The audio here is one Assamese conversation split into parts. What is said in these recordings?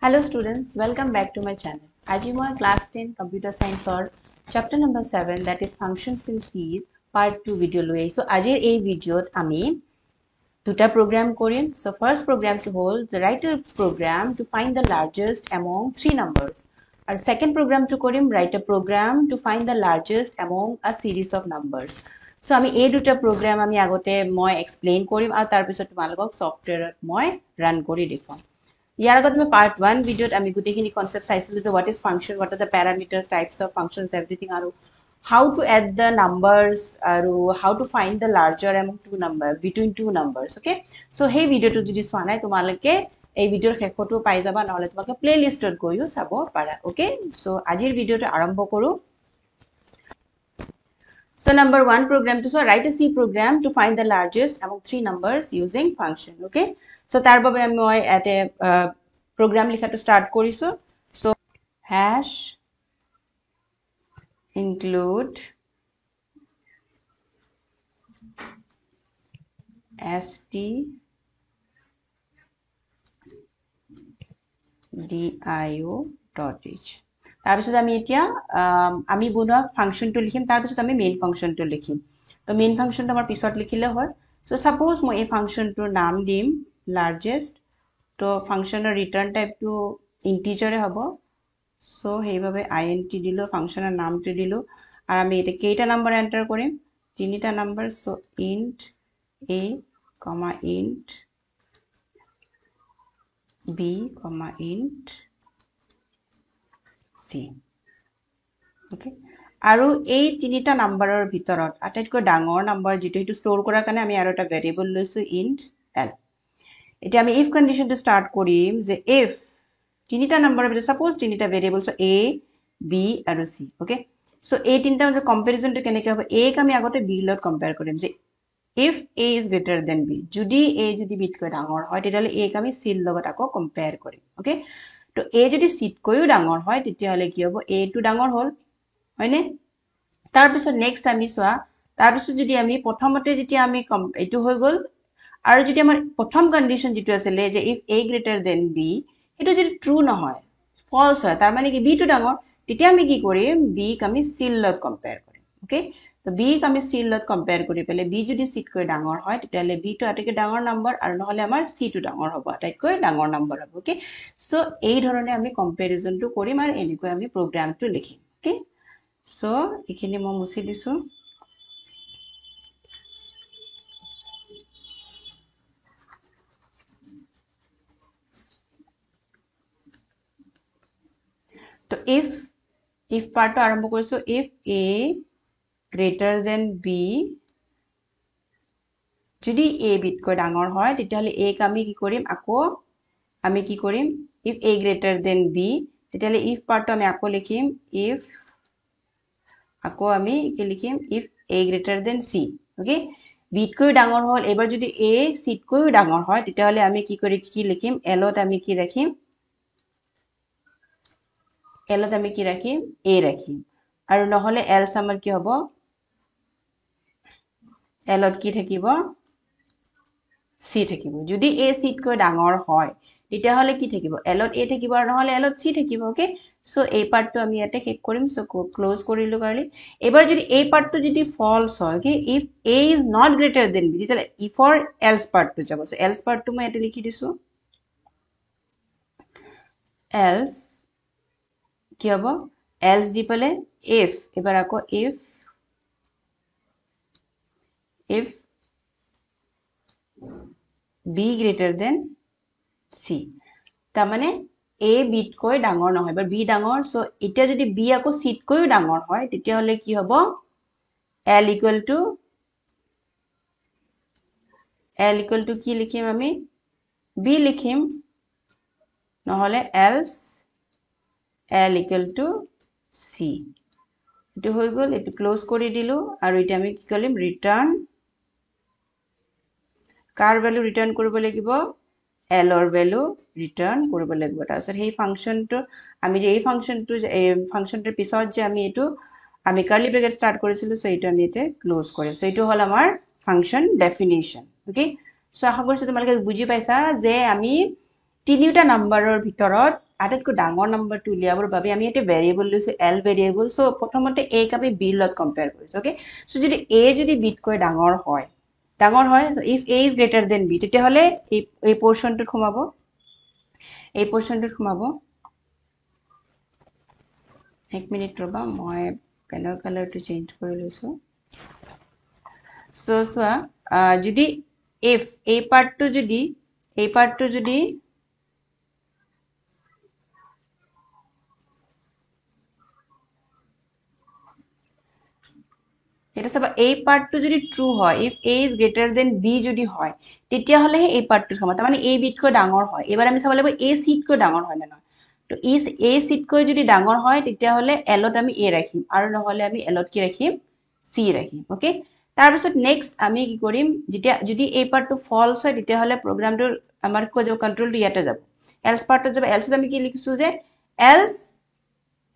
Hello students, welcome back to my channel. Aji moi class 10 computer science or chapter number 7 that is functions in C part 2 video loi. So ajir ei video ami duta program korim. So first program to hold the write a program to find the largest among three numbers. Our second program to korim write a program to find the largest among a series of numbers. So ami ei duta program ami agote moi explain korim aru tar pisot tumalogok software moi run kori dekham. ইয়াৰ আগত মই পাৰ্ট 1 ভিডিঅ'ত আমি গুটেখিনি কনসেপ্ট চাইছিলো যে what is function, what are the parameters, types of functions, everything আৰু how to add the numbers আৰু how to find the larger among between two numbers. Okay, so hey ভিডিঅ'টো যদি চোৱা নাই তোমালোকে এই ভিডিঅ'ৰ শেষটো পাই যাবা, নহলে তোমালোকে প্লেলিষ্টত গৈও চাব পাৰা. Okay, so আজিৰ ভিডিঅ'টো আৰম্ভ কৰো. So number 1 program to write a C program to find the largest among three numbers using function. Okay, so tar babe moi at a program likha to start koriso. So hash include stdio.h. তাৰ পিছত আমি এতিয়া আমি বনোৱা ফাংশনটো লিখিম, তাৰ পিছত আমি মেইন ফাংশনটো লিখিম. তো মেইন ফাংশনটো আমাৰ পিছত লিখিলে হয়. So suppose মই এই ফাংশনটোৰ নাম দিম largest. তো ফাংশনৰ ৰিটাৰ্ন টাইপটো ইন্টিজাৰে হ'ব. So সেইভাবে int দিলো, ফাংশনৰ নামটো দিলো, আৰু আমি এটা কেইটা নাম্বাৰ এন্টাৰ কৰিম? তিনিটা number. So int a, int b, int c. Okay, আৰু এই তিনিটা নাম্বাৰৰ ভিতৰত আটাইতকৈ ডাঙৰ নাম্বাৰ যেটো হেতু ষ্টৰ কৰাৰ কাৰণে আমি আৰু এটা ভেৰিয়েবল লৈছো int l. এতিয়া আমি if কন্ডিশনটো স্টাৰ্ট কৰিম যে if তিনিটা নাম্বাৰৰ ভিতৰত সাপোজ তিনিটা ভেৰিয়েবল so a b আৰু c. ওকে, so এই তিনিটা যে কম্পাৰিজনটো কেনেকৈ হ'ব? a ক আমি আগতে b লগত কম্পেয়াৰ কৰিম যে if a is greater than b, যদি a যদি b তকৈ ডাঙৰ হয় তেতিয়াহলে a ক আমি c লগত আকৌ কম্পেয়াৰ কৰিম. ওকে, তো a যদি c তকৈও ডাঙৰ হয় তেতিয়াহলে কি হ'ব? a টো ডাঙৰ হ'ল, হয়নে? তাৰ পিছত নেক্সট আমি চোৱা, তাৰ পিছত যদি আমি প্ৰথমতে যেতিয়া আমি এটো হৈ গল, আৰু যদি আমাৰ প্ৰথম কন্ডিশন যেটো আছিল যে if a greater than b, এটো যদি ট্ৰু নহয়, ফলস হয়, তাৰ মানে কি b টো ডাঙৰ, তেতিয়া আমি কি কৰিম? b ক আমি c লগত কম্পেয়াৰ কৰিম. ওকে, তো b ক আমি c লগত কম্পেয়াৰ কৰি পেলে b যদি c তকৈ ডাঙৰ হয় তেতিয়াহলে b টো আটাইতকৈ ডাঙৰ নাম্বাৰ, আৰু নহলে আমাৰ c টো ডাঙৰ হ'ব, আটাইতকৈ ডাঙৰ নাম্বাৰ হ'ব. ওকে, সো এই ধৰণে আমি কম্পাৰিজনটো কৰিম আৰু এনেকৈ আমি প্ৰগ্ৰামটো লিখিম. ওকে, সো এখানে মই মুছি দিছো. তো if পাৰ্টটো আৰম্ভ কৰিছো, if a greater than b, যদি a বিতকৈ ডাঙৰ হয় তেতিয়াহলে a ক আমি কি কৰিম? আকৌ আমি কি কৰিম? if a greater than b, তেতিয়াহলে if পাৰ্টটো আমি আকৌ লিখিম if, আকৌ আমি কি লিখিম? if a greater than c. Okay, b তকৈ ডাঙৰ হ'ল, এবাৰ যদি a c তকৈ ডাঙৰ হয় তেতিয়াহলে আমি কি লিখিম? l ত আমি কি ৰাখিম? l ত আমি কি ৰাখিম? a ৰাখিম, আৰু নহলে else আমাৰ কি হ'ব? l ত কি থাকিব? c থাকিব. যদি a c তকৈ ডাঙৰ হয় তেতিয়াহলে কি থাকিব? l ত a থাকিব, আৰু নহলে l ত c থাকিব. ওকে, সো এই পাৰ্টটো আমি ইয়াতে শেষ কৰিম. সো ক্লোজ কৰিলো কাৰলি. এবাৰ যদি এই পাৰ্টটো যদি ফলস হয়, okay, if a is not greater than b, তেতিয়াহলে if or else পাৰ্টটো যাব. সো else পাৰ্টটো মই ইয়াতে লিখি দিছো. else কি হ'ব? else দি পেলে if, এবাৰ আকৌ if b greater than c, তাৰ মানে a b তকৈ ডাঙৰ নহয়, বাট b ডাঙৰ. সো এতিয়া যদি b আকৌ c তকৈও ডাঙৰ হয় তেতিয়াহলে কি হ'ব? l equal to কি লিখিম আমি? b লিখিম, নহলে else l equal to c. এটো হৈ গল, এটো ক্লোজ কৰি দিলো, আৰু এতিয়া আমি কি কৰিম? ৰিটাৰ্ন, কাৰ ভ্যালু ৰিটাৰ্ন কৰিব লাগিব? l ৰ ভ্যালু ৰিটাৰ্ন কৰিব লাগিব. তাৰপিছত সেই ফাংশনটো আমি যে এই ফাংশনটোৰ পিছত যে আমি এটো আমি কাৰ্লি ব্ৰ্যাকেট স্টাৰ্ট কৰিছিলো, সো এটো আমি এতে ক্লোজ কৰিম. সো এটো হল আমাৰ ফাংশন ডেফিনিশন. ওকে, সো আশা কৰিছো তোমালোকে বুজি পাইছা যে আমি তিনিটা নাম্বাৰৰ ভিতৰত আটাইতকৈ ডাঙৰ নম্বৰটো উলিয়াবৰ বাবে আমি এটা ভেৰিয়েবল লৈছো এল ভেৰিয়েবল সো প্ৰথমতে a ক আমি b লগত কম্পেয়াৰ কৰিছো ওকে সো যদি a যদি b তকৈ ডাঙৰ হয় if a is greater than b তেতিয়া হলে এই পোৰশনটো সোমাব এক মিনিট ৰবা মই পেনৰ কালাৰটো চেঞ্জ কৰি লৈছো সো সোৱা যদি if এই পাৰ্টটো যদি এটা সব এই পার্টটো যদি ট্রু হয় if a is greater than b যদি হয় তেতিয়া হলে এই পার্টটো সমান মানে a b তকৈ ডাঙৰ হয় এবাৰ আমি চাব লাগিব a c তকৈ ডাঙৰ হয় না নহয় তো a c তকৈ যদি ডাঙৰ হয় তেতিয়া হলে l ত আমি a ৰাখিম আৰু নহলে আমি l ত কি ৰাখিম c ৰাখিম ওকে তাৰ পিছত নেক্সট আমি কি কৰিম যদি এই পাৰ্টটো ফলস হয় তেতিয়া হলে প্ৰগ্ৰামটো আমাৰ কো যাব কন্ট্ৰোলটো ইয়াতে যাব এলস পার্টটো যাব এলস আমি কি লিখিছো যে else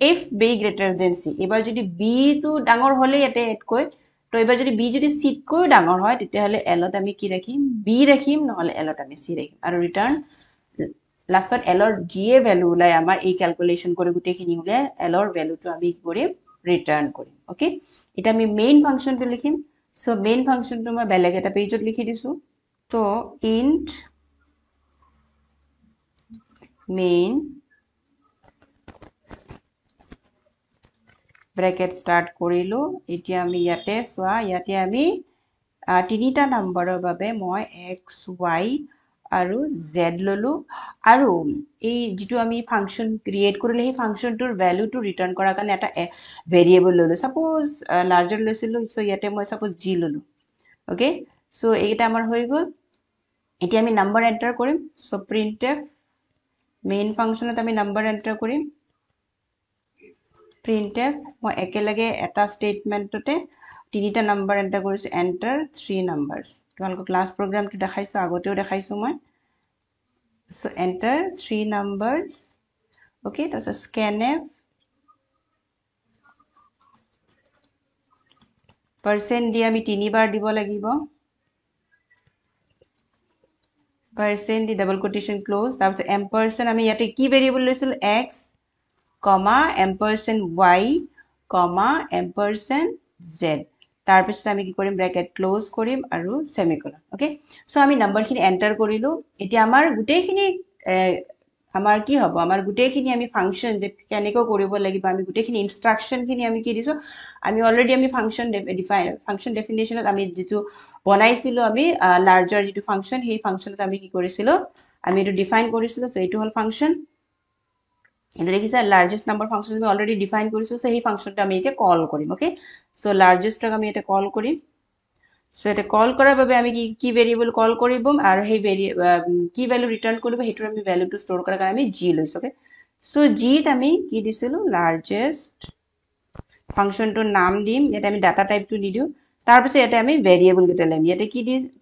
if b greater than c এবাৰ যদি b টো ডাঙৰ হলে ইয়াতে এতকৈ তো এবাৰ যদি b যদি c তকৈ ডাঙৰ হয় তেতিয়া হলে l ত আমি কি ৰাখিম b ৰাখিম নহলে l ত আমি c ৰাখিম আৰু ৰিটাৰ্ন লাষ্টত l ৰ g এ ভ্যালু উলাই আমাৰ এই ক্যালকুলেশন কৰি গুটেখিনি উলাই l ৰ ভ্যালুটো আমি কি কৰিম ৰিটাৰ্ন কৰিম ওকে এটা আমি মেইন ফাংশনটো লিখিম সো মেইন ফাংশনটো মই বেলেগ এটা পেজত লিখি দিছো so int main bracket start কৰিলো এতিয়া আমি ইয়াতে সোয়া ইয়াতে আমি তিনিটা নম্বৰৰ বাবে মই x y আৰু z ললো আৰু এই যেটো আমি ফাংশন ক্ৰিয়েট কৰিলে এই ফাংশনটোৰ ভ্যালুটো ৰিটাৰ্ন কৰাৰ কাৰণে এটা ভেৰিয়েবল ললো সাপোজ লাৰ্জাৰ লৈছিলো সো ইয়াতে মই সাপোজ g ললো ওকে সো এইটা আমাৰ হৈ গল এতিয়া আমি নম্বৰ এন্টাৰ কৰিম সো printf মেইন ফাংশনত আমি নম্বৰ এন্টাৰ কৰিম printf মই একেলগে এটা স্টেটমেন্টতে তিনিটা নম্বৰ এন্টাৰ কৰিছো এন্টাৰ 3 নাম্বাৰস তোমালোক ক্লাস প্ৰগ্ৰামটো দেখাইছো আগতেও দেখাইছো মই সো এন্টাৰ 3 নাম্বাৰস ওকে তাৰপিছত scanf % দি আমি তিনিবাৰ দিব লাগিব % দি ডাবল কোটেশন ক্লোজ তাৰপিছত ampersand আমি ইয়াতে কি ভেৰিয়েবল লৈছিল x comma ampersand y comma ampersand z তাৰপিছত আমি কি কৰিম ব্ৰ্যাকেট ক্লোজ কৰিম আৰু সেমিকোলন ওকে সো আমি নম্বৰখিনি এন্টাৰ কৰিলো এতিয়া আমাৰ গুটেখিনি আমাৰ কি হ'ব আমাৰ গুটেখিনি আমি ফাংশন যে কেনেকৈ কৰিব লাগিব আমি গুটেখিনি ইনস্ট্ৰাকশনখিনি আমি কি দিছো আমি অলৰেডি আমি ফাংশন ডেফিনেশনত আমি যেটো বনাইছিলো আমি লাৰ্জাৰ যেটো ফাংশন সেই ফাংশনত আমি কি কৰিছিলো আমি এটো ডিফাইন কৰিছিলো সো এটো হল ফাংশন এটা দেখিছা লাৰ্জেস্ট নাম্বাৰ ফাংশন আমি অলৰেডি ডিফাইন কৰিছো সো সেই ফাংশনটো আমি এতিয়া কল কৰিম ওকে সো লাৰ্জেস্টক আমি এটা কল কৰিম সো এটা কল কৰাৰ বাবে আমি কি ভেৰিয়েবল কল কৰিম আৰু সেই কি ভ্যালু ৰিটাৰ্ন কৰিব হেতুৰ আমি ভ্যালুটো ষ্টৰ কৰাৰ কাৰণে আমি g লৈছো ওকে সো g ত আমি কি দিছিলো লাৰ্জেস্ট ফাংশনটোৰ নাম দিম ইয়াতে আমি ডাটা টাইপটো দি দিও তাৰ পিছত ইয়াতে আমি ভেৰিয়েবল গেটা লম ইয়াতে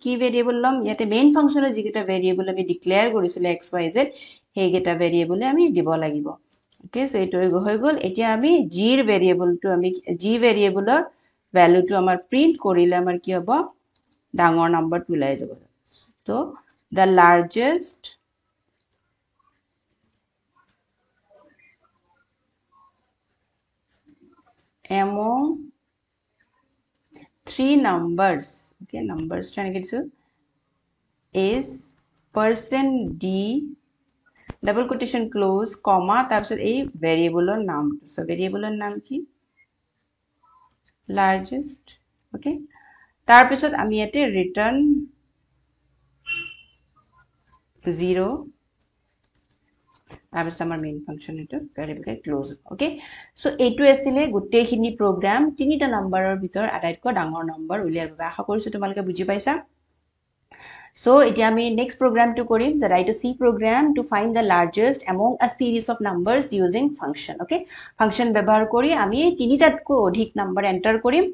কি ভেৰিয়েবল লম ইয়াতে মেইন ফাংশনৰ যিকেটা ভেৰিয়েবল আমি ডিক্লেয়াৰ কৰিছিল x y z সেই গেটা ভেৰিয়েবলে আমি দিব লাগিব ওকে সো এটো হৈ গল এতিয়া আমি g ৰ ভেৰিয়েবলটো আমি g ভেৰিয়েবলৰ ভ্যালুটো আমাৰ প্ৰিন্ট কৰিলে আমাৰ কি হ'ব ডাঙৰ নম্বৰটো ওলাই যাব so the largest among 3 numbers okay numbers trying to get so is %d double quotation close comma তাৰপিছত এই ভেৰিয়েবলৰ নাম সো ভেৰিয়েবলৰ নাম কি largest okay তাৰপিছত আমি ইয়াতে ৰিটাৰ্ন 0 তাৰপিছত আমাৰ মেইন ফাংশন এটো ভেৰিয়েবল ক্লোজ ওকে সো এটো আছিল গুটেখিনি প্ৰগ্ৰাম তিনিটা নম্বৰৰ ভিতৰ আটাইতকৈ ডাঙৰ নম্বৰ উলিয়াৰ বাবে আশা কৰিছো তোমালোকে বুজি পাইছা So, এতিয়া আমি next program to কৰিম the write a C program to find the largest among a series of numbers using function. Okay, function ব্যৱহাৰ কৰি আমি তিনিটাতকৈ অধিক নম্বৰ এন্টাৰ কৰিম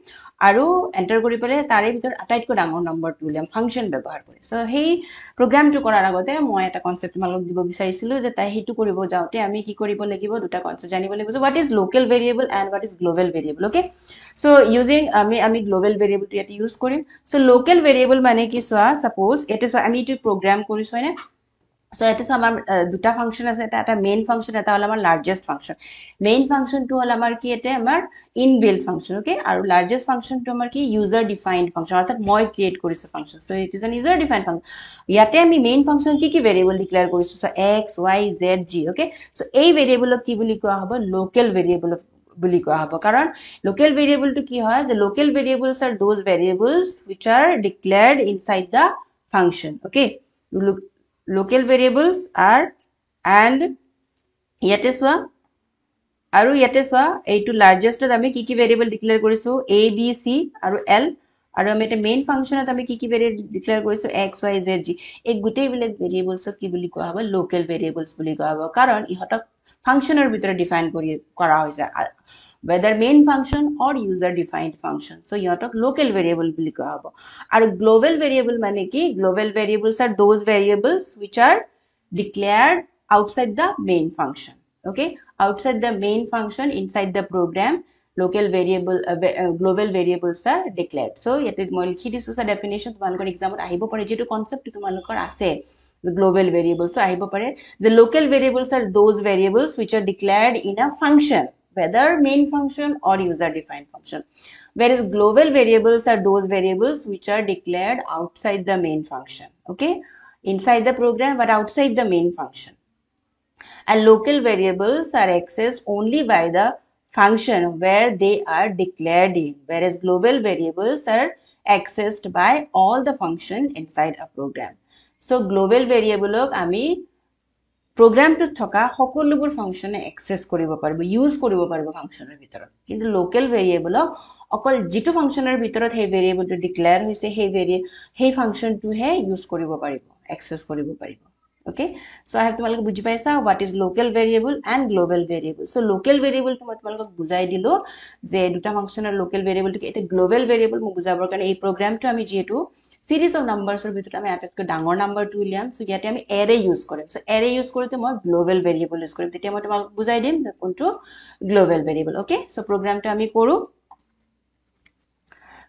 আৰু এন্টাৰ কৰি পেলে তাৰে ভিতৰ আটাইতকৈ ডাঙৰ নম্বৰটো উলিয়াম ফাংশন ব্যৱহাৰ কৰি। So, সেই প্ৰগ্ৰামটো কৰাৰ আগতে মই এটা কনসেপ্ট তোমালোকক দিব বিচাৰিছিলো যে তাই হেতু কৰিব যাওতে আমি কি কৰিব লাগিব দুটা কনসেপ্ট জানিব লাগিব what is local variable and what is global variable. Okay, so using আমি global variable টো ইয়াতে ইউজ কৰিম। So, local variable মানে কি সোয়া suppose এটা আমি এটো program কৰিছো হয়নে So it is our duta function as a main function at our largest function. Main function to our ki our inbuilt function, okay? Our largest function to our ki user defined function or that moi create korisu function. So it is an user defined function. Yate ami main function ki variable declare korisu. So x, y, z, g, okay? So a variable of ki boli koa hobo local variable of boli koa hobo. Karon local variable to ki hoy, the local variables are those variables which are declared inside the function, okay? You look local variables are and yate swa aru yate swa eitu largest ami ki variable declare korisu a b c aru l aru ami eta main function ami ki variable declare korisu x y z g ei gutei bilek variables ki boli koa hobo local variables boli koa hobo karon ihotak function er bitore define kora hoise whether main function or user defined function. So ihotak local variable boli koa hobo aru global variable mane ki global variables are those variables which are declared outside the main function, okay? Outside the main function inside the program local variable global variables are declared. So yete moi likhi disu sa definition tumalokor exam ot ahibo pare jetu concept tumalokor ase the global variables. So ahibo pare the local variables are those variables which are declared in a function whether main function or user defined function, whereas global variables are those variables which are declared outside the main function, okay? Inside the program but outside the main function. And local variables are accessed only by the function where they are declared in, whereas global variables are accessed by all the function inside a program. So global variable ami program to thoka সকলোবোৰ ফাংশনে এক্সেস কৰিব পাৰিব ইউজ কৰিব পাৰিব ফাংশনৰ ভিতৰত কিন্তু লোকেল ভেৰিয়েবল অকল যেটো ফাংশনৰ ভিতৰত হে ভেৰিয়েবলটো ডিক্লেয়াৰ হৈছে হে ফাংশনটো হে ইউজ কৰিব পাৰিব এক্সেস কৰিব পাৰিব okay so I have তোমালোকে বুজি পাইছা what is local variable and global variable so local variable তো মই তোমালোকক বুজাই দিলো যে দুটা ফাংশনৰ local variable টো এটা global variable মই বুজাবৰ কাৰণে এই প্ৰগ্ৰামটো আমি যেটো series of numbers or ভিতৰত আমি আটাইতকৈ ডাঙৰ নাম্বাৰটো উলিয়াম সো ইয়াতে আমি array ইউজ কৰিম সো array ইউজ কৰোতে মই গ্লোবাল ভেৰিয়েবল ইউজ কৰিম তেতিয়া মই তোমাক বুজাই দিম যে কোনটো গ্লোবাল ভেৰিয়েবল ওকে সো প্ৰগ্ৰামটো আমি কৰো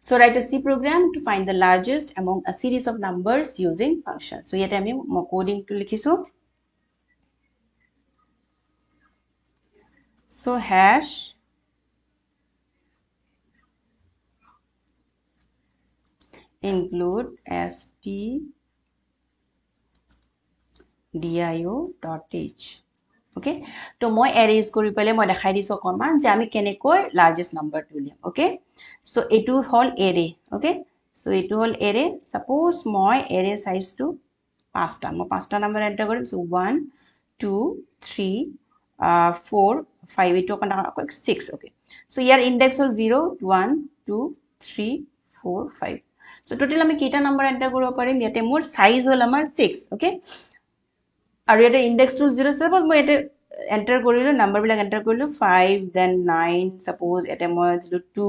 so write a C program to find the largest among a series of numbers using function so ইয়াতে আমি coding টো লিখিছো so hash include stdio.h okay to moi array use kori pele moi dekhai diso command je ami kenekoi largest number to liam okay so etu hol array okay so etu hol array suppose moi array size to 5 ta mo 5 ta number enter korim so 1 2 3 4 5 etu kon 6 okay so here index hol 0 1 2 3 4 5 so total ami kita number enter koribo parim yate mor size hol amar 6 okay আৰু এটা ইনডেক্স টুল 0 সাপোজ মই এটা এন্টাৰ কৰিলো নাম্বাৰ বিলাক এন্টাৰ কৰিলো 5 দেন 9 সাপোজ এটা মই দিলো 2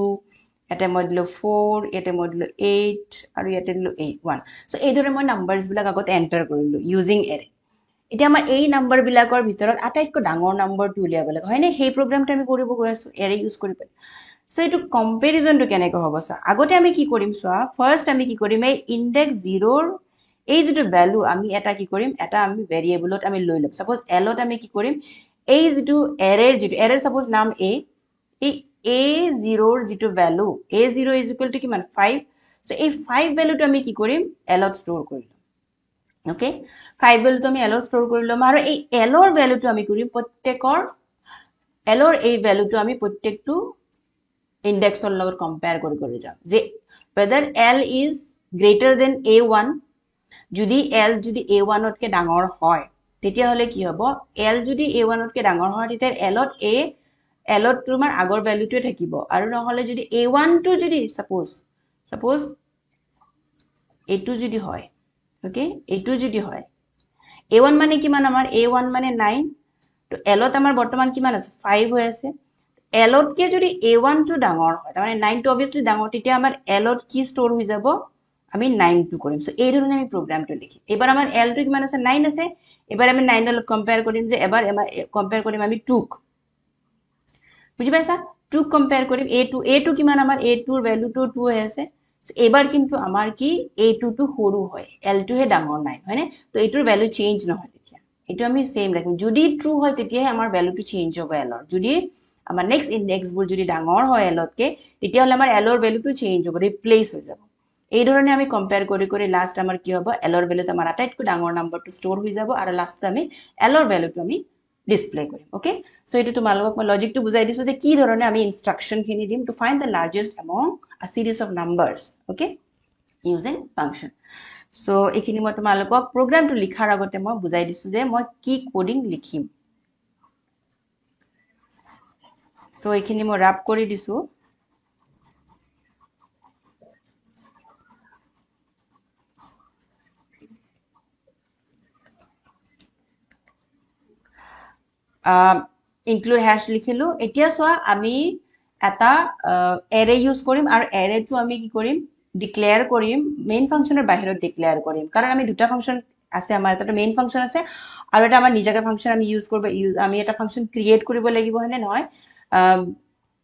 এটা মই দিলো 4 এটা মই দিলো 8 আৰু এটা দিলো 1 সো এই ধৰে মই নাম্বাৰস বিলাক আগত এন্টাৰ কৰিলো ইউজিং এৰে এটা আমাৰ এই নাম্বাৰ বিলাকৰ ভিতৰত আটাইতকৈ ডাঙৰ নাম্বাৰটো উলিয়াব লাগে হয়নে সেই প্ৰগ্ৰামটো আমি কৰিব গৈ আছো এৰে ইউজ কৰি পাই সো এটো কম্পাৰিজনটো কেনেকৈ হ'ব সা আগতে আমি কি কৰিম সোৱা ফাৰ্স্ট আমি কি কৰিম এই ইনডেক্স 0 এই যেটো ভ্যালু আমি এটা কি কৰিম এটা আমি ভেৰিয়েবলত আমি লৈ লম সাপোজ এলত আমি কি কৰিম এই যেটো এৰেৰ সাপোজ নাম a এই a0 ৰ যেটো ভ্যালু a0 = কিমান 5 সো এই 5 ভ্যালুটো আমি কি কৰিম এলত ষ্টৰ কৰিম ওকে 5 ভ্যালুটো আমি এলত ষ্টৰ কৰিলম আৰু এই এলৰ ভ্যালুটো আমি কৰিম প্ৰত্যেকৰ এলৰ এই ভ্যালুটো আমি প্ৰত্যেকটো ইনডেক্সৰ লগত কম্পেয়াৰ কৰি যাম যে whether l is greater than a1 যদি l যদি a1 তকে ডাঙৰ হয় তেতিয়া হলে কি হ'ব l যদি a1 তকে ডাঙৰ হয় তেতিয়া l ত তোমাৰ আগৰ ভ্যালুটোৱে থাকিব আৰু নহলে যদি a1 টো যদি সাপোজ a2 যদি হয় ওকে a2 যদি হয় a1 মানে কিমান আমাৰ a1 মানে 9 তো l ত আমাৰ বৰ্তমান কিমান আছে 5 হৈ আছে l তকে যদি a1 টো ডাঙৰ হয় মানে 9 টো obviously ডাঙৰ তেতিয়া আমাৰ l ত কি ষ্টৰ হৈ যাব আমি 9 টো কৰিম সো এই ধৰণে আমি প্ৰগ্ৰামটো লিখি এবাৰ আমাৰ l টো কিমান আছে 9 আছে এবাৰ আমি 9 ৰ লগত কম্পেয়াৰ কৰিম যে এবাৰ কম্পেয়াৰ কৰিম আমি 2 বুজি পাইছা 2 কম্পেয়াৰ কৰিম a2 কিমান আমাৰ a2 ৰ ভ্যালুটো 2 হৈ আছে এবাৰ কিন্তু আমাৰ কি a2 টো সৰু হয় l2 হে ডাঙৰ নাই হয়নে তো এটোৰ ভ্যালু চেঞ্জ নহয় তেতিয়া এটো আমি সেম ৰাখিম যদি ট্ৰু হয় তেতিয়াহে আমাৰ ভ্যালুটো চেঞ্জ হ'ব l ৰ যদি আমাৰ নেক্সট ইনডেক্স বোৰ যদি ডাঙৰ হয় l তকে তেতিয়া হলে আমাৰ l ৰ ভ্যালুটো চেঞ্জ হ'ব ৰিপ্লেস হৈ যাব এই ধৰণে আমি কম্পেয়াৰ কৰি কৰি লাষ্ট আমাৰ কি হ'ব l ৰ ভ্যালুটো আমাৰ আটাইতকৈ ডাঙৰ নাম্বাৰটো ষ্টৰ হৈ যাব আৰু লাষ্ট আমি l ৰ ভ্যালুটো আমি ডিসপ্লে কৰিম ওকে সো এটো তোমালোকক মই লজিকটো বুজাই দিছো যে কি ধৰণে আমি ইনস্ট্ৰাকশন খিনি দিম to find the largest among a series of numbers okay using function so এখিনি মই তোমালোকক প্ৰগ্ৰামটো লিখাৰ আগতে মই বুজাই দিছো যে মই কি কোডিং লিখিম so এখিনি মই ৰাপ কৰি দিছো include hash লিখিলো এতিয়া সোয়া আমি এটা array ইউজ কৰিম আৰু array টো আমি কি কৰিম ডিক্লেয়াৰ কৰিম মেইন ফাংশনৰ বাহিৰত ডিক্লেয়াৰ কৰিম কাৰণ আমি দুটা ফাংশন আছে আমাৰ এটা মেইন ফাংশন আছে আৰু এটা আমাৰ নিজাকে ফাংশন আমি ইউজ কৰিব আমি এটা ফাংশন ক্ৰিয়েট কৰিব লাগিব হনে নহয়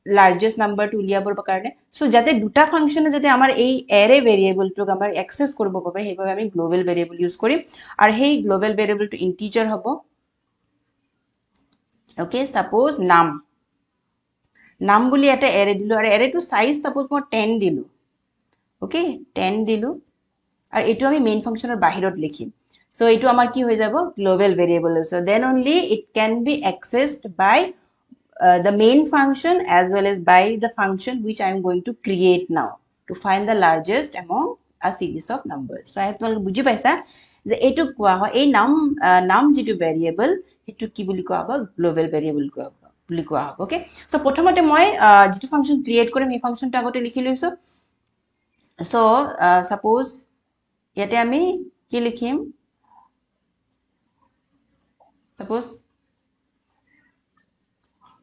লাৰ্জেষ্ট নাম্বাৰটো উলিয়াবৰ কাৰণে সো যাতে দুটা ফাংশনে যাতে আমাৰ এই array ভেৰিয়েবলটোক আমাৰ এক্সেস কৰিব পাবে সেইভাবে আমি গ্লোবাল ভেৰিয়েবল ইউজ কৰিম আৰু সেই গ্লোবাল ভেৰিয়েবলটো ইন্টিজাৰ হ'ব okay suppose নাম বুলি এটা array দিলো আৰু array টো সাইজ suppose মই 10 দিলো okay 10 দিলো আৰু এটো আমি মেইন ফাংশনৰ বাহিৰত লিখিম so এটো আমাৰ কি হৈ যাব global variable so then only it can be accessed by the main function as well as by the function which I am going to create now to find the largest among a series of numbers so I have to বুজি পাইছা যে এটো কোৱা হয় এই নাম যেটো ভেৰিয়েবল এটো কি বুলি কোৱা হ'ব গ্লোবাল ভেৰিয়েবল বুলি কোৱা হ'ব ওকে সো প্ৰথমতে মই যেটো ফাংশন ক্ৰিয়েট কৰিম এই ফাংশনটো আগতে লিখি লৈছো সো সাপোজ ইয়াতে আমি কি লিখিম সাপোজ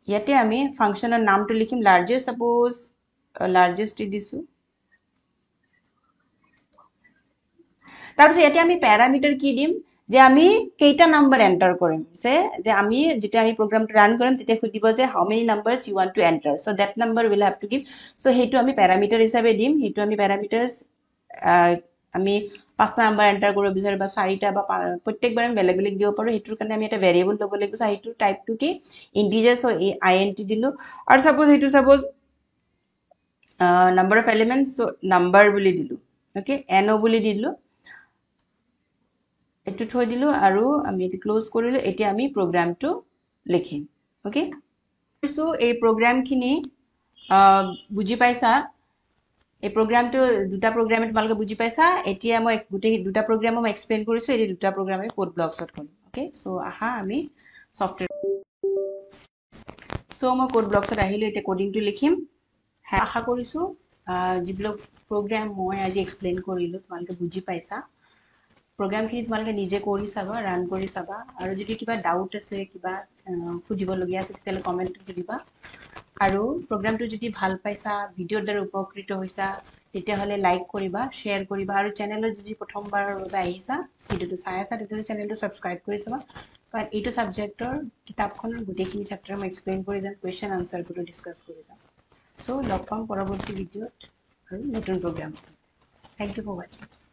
ইয়াতে আমি ফাংশনৰ নামটো লিখিম লাৰ্জেষ্ট সাপোজ লাৰ্জেষ্ট দিছো তাৰপিছত ইয়াতে আমি প্যাৰামিটাৰ কি দিম যে আমি কেইটা নাম্বাৰ এন্টাৰ কৰিম যে আমি যেতিয়া আমি প্ৰগ্ৰামটো ৰান কৰিম তেতিয়া খুদিব যে how many numbers you want to enter so that number will have to give so হেতু আমি প্যাৰামিটাৰ হিচাপে দিম হেতু আমি প্যাৰামিটাৰস আমি 5টা নাম্বাৰ এন্টাৰ কৰিব বিচাৰো বা 4টা বা প্ৰত্যেকবাৰ আমি বেলেগ বেলেগ দিব পাৰো হেতুৰ কাৰণে আমি এটা ভেৰিয়েবল ল'ব লাগিব সো হেতু টাইপটো কি ইন্টিজাৰ সো int দিলো আৰু suppose number of elements so number বুলি দিলো okay no বুলি দিলো এটো থৈ দিলো আৰু আমি এটো ক্লোজ কৰিলো এতিয়া আমি প্ৰগ্ৰামটো লিখিম ওকে সো এই প্ৰগ্ৰামখিনি বুজি পাইছা এই প্ৰগ্ৰামটো দুটা প্ৰগ্ৰামে তোমালোকে বুজি পাইছা এতিয়া মই গুটেই দুটা প্ৰগ্ৰাম মই এক্সপ্লেইন কৰিছো এই দুটা প্ৰগ্ৰামে কোড ব্লকছত কৰিম ওকে সো আহা আমি সফটওয়্যাৰ সো মই কোড ব্লকছত আহিলো এতিয়া কোডিংটো লিখিম আশা কৰিছো যিবিলাক প্ৰগ্ৰাম মই আজি এক্সপ্লেইন কৰিলো তোমালোকে বুজি পাইছা প্ৰগ্ৰামখিনি তোমালোকে নিজে কৰি চাবা ৰান কৰি চাবা আৰু যদি কিবা ডাউট আছে কিবা খুদিব লগিয়া আছে তেলে কমেন্টত দিবা আৰু প্ৰগ্ৰামটো যদি ভাল পাইছা ভিডিওৰ দ্বাৰা উপকৃত হৈছা তেতিয়া হলে লাইক কৰিবা শেয়াৰ কৰিবা আৰু চেনেলত যদি প্ৰথমবাৰৰ বাবে আহিছা ভিডিওটো চাই আছা তেতিয়া চেনেলটো সাবস্ক্ৰাইব কৰি থবা কাৰণ এইটো সাবজেক্টৰ কিতাপখনৰ গোটেইখিনি চেপ্টাৰ মই এক্সপ্লেইন কৰি যাম কোৱেশ্চন আনসাৰবোৰ ডিসকাস কৰি যাম সো লগ পাম পৰৱৰ্তী ভিডিওত আৰু নতুন programme thank you for watching